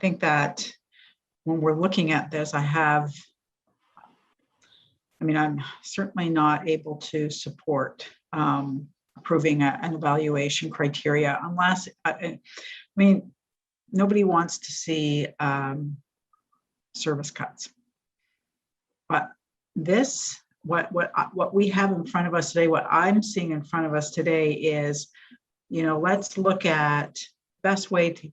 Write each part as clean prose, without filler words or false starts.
think that when we're looking at this, I'm certainly not able to support approving an evaluation criteria unless, nobody wants to see service cuts. But what we have in front of us today, what I'm seeing in front of us today is, let's look at best way to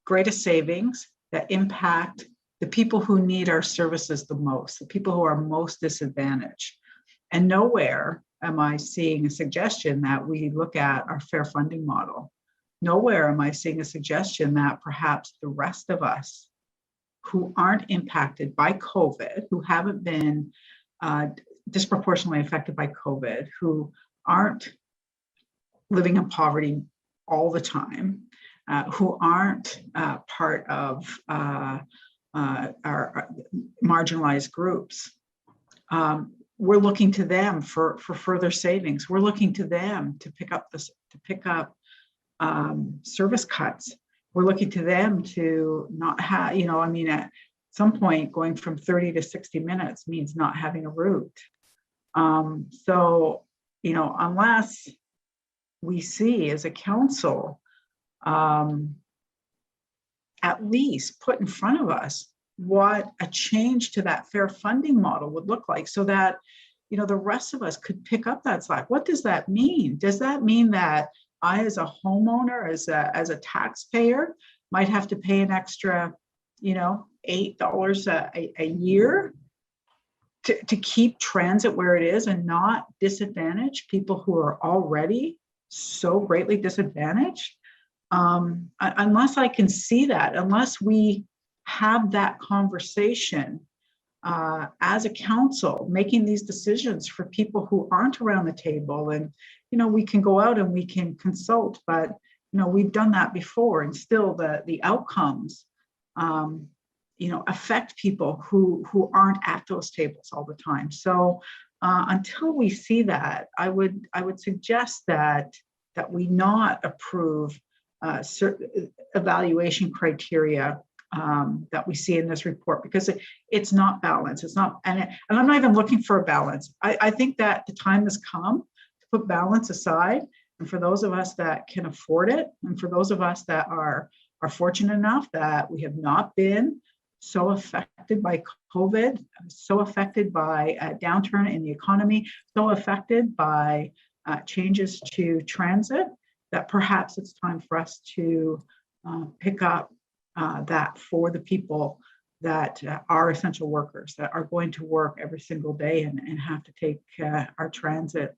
greatest savings that impact the people who need our services the most, the people who are most disadvantaged. And nowhere am I seeing a suggestion that we look at our fair funding model. Nowhere am I seeing a suggestion that perhaps the rest of us who aren't impacted by COVID, who haven't been disproportionately affected by COVID, who aren't living in poverty all the time, who aren't part of our marginalized groups. We're looking to them for further savings. We're looking to them to pick up service cuts. We're looking to them to not have, at some point going from 30 to 60 minutes means not having a route. So, unless we see as a council, at least put in front of us what a change to that fair funding model would look like, so that the rest of us could pick up that slack. What does that mean? Does that mean that I, as a homeowner, as a taxpayer, might have to pay an extra $8 a year to keep transit where it is and not disadvantage people who are already so greatly disadvantaged? Unless I can see that, unless we have that conversation as a council, making these decisions for people who aren't around the table, and we can go out and we can consult, but we've done that before, and still the outcomes affect people who aren't at those tables all the time. So until we see that, I would suggest that we not approve certain evaluation criteria that we see in this report, because it's not balanced. It's not, and I'm not even looking for a balance. I think that the time has come to put balance aside, and for those of us that can afford it, and for those of us that are fortunate enough that we have not been so affected by COVID, so affected by a downturn in the economy, so affected by changes to transit, that perhaps it's time for us to pick up that for the people that are essential workers, that are going to work every single day and have to take our transit